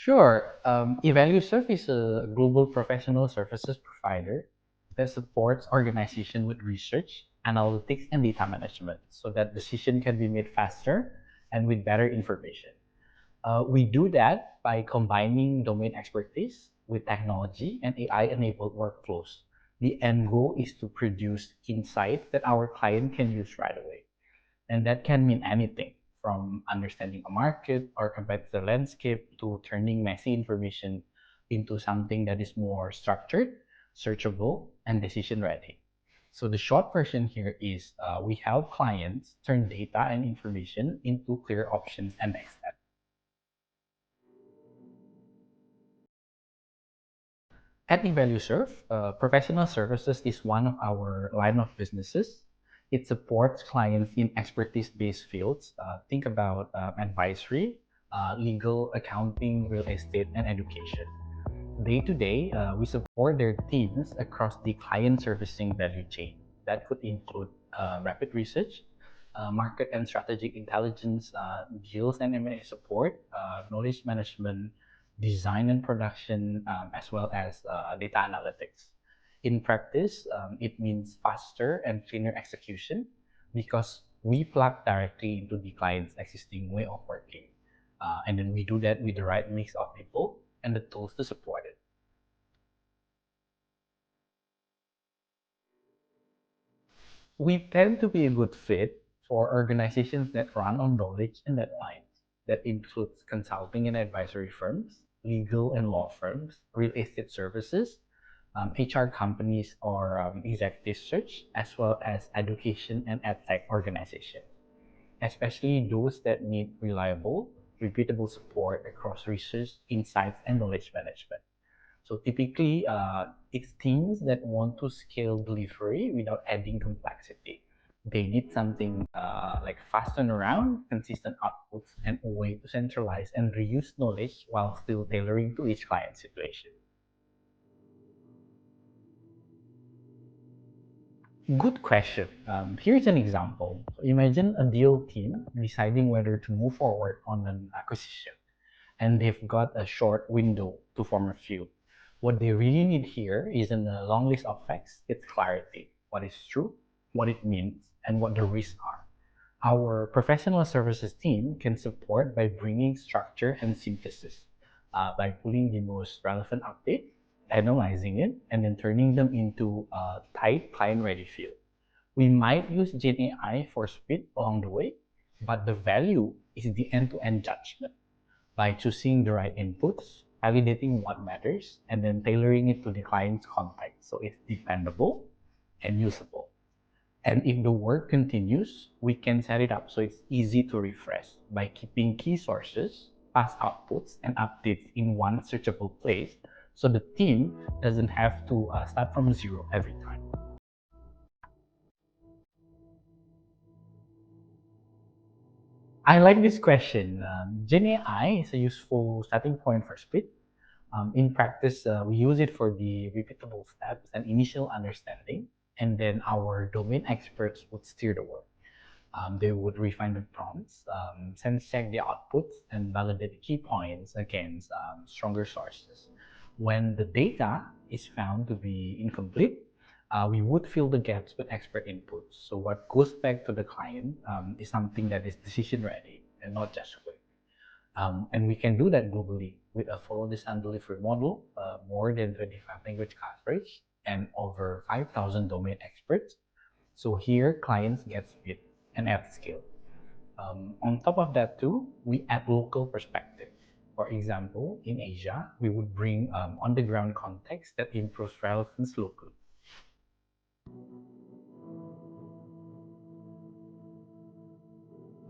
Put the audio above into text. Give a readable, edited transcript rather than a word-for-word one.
Sure. Evalueserve is a global professional services provider that supports organizations with research, analytics, and data management so that decision can be made faster and with better information. We do that by combining domain expertise with technology and AI-enabled workflows. The end goal is to produce insight that our client can use right away. And that can mean anything from understanding a market or competitor landscape to turning messy information into something that is more structured, searchable, and decision ready. So the short version here is we help clients turn data and information into clear options and next steps. At Evalueserve, professional services is one of our line of businesses. It supports clients in expertise-based fields. Think about advisory, legal, accounting, real estate, and education. Day to day, we support their teams across the client servicing value chain. That could include rapid research, market and strategic intelligence, deals and M&A support, knowledge management, design and production, as well as data analytics. In practice, it means faster and cleaner execution because we plug directly into the client's existing way of working. And then we do that with the right mix of people and the tools to support it. We tend to be a good fit for organizations that run on knowledge and deadlines. That includes consulting and advisory firms, legal and law firms, real estate services, HR companies or executive search, as well as education and edtech organizations, especially those that need reliable, repeatable support across research, insights, and knowledge management. So typically, it's teams that want to scale delivery without adding complexity. They need something like fast turnaround, consistent outputs, and a way to centralize and reuse knowledge while still tailoring to each client situation. Good question. Here's an example. Imagine a deal team deciding whether to move forward on an acquisition, and they've got a short window to form a feud. What they really need here isn't a long list of facts, it's clarity. What is true, what it means, and what the risks are. Our professional services team can support by bringing structure and synthesis, by pulling the most relevant update, analyzing it, and then turning them into a tight client-ready field. We might use Gen AI for speed along the way, but the value is the end-to-end judgment by choosing the right inputs, validating what matters, and then tailoring it to the client's context so it's dependable and usable. And if the work continues, we can set it up so it's easy to refresh by keeping key sources, past outputs, and updates in one searchable place so the team doesn't have to start from zero every time. I like this question. Gen AI is a useful starting point for speed. In practice, we use it for the repeatable steps and initial understanding, and then our domain experts would steer the work. They would refine the prompts, sense check the outputs, and validate the key points against stronger sources. When the data is found to be incomplete, we would fill the gaps with expert inputs. So what goes back to the client is something that is decision ready and not just quick. And we can do that globally with a follow this and delivery model, more than 25 language coverage, and over 5,000 domain experts. So here, clients get speed and at scale. On top of that too, we add local perspective. For example, in Asia, we would bring on-the-ground context that improves relevance locally.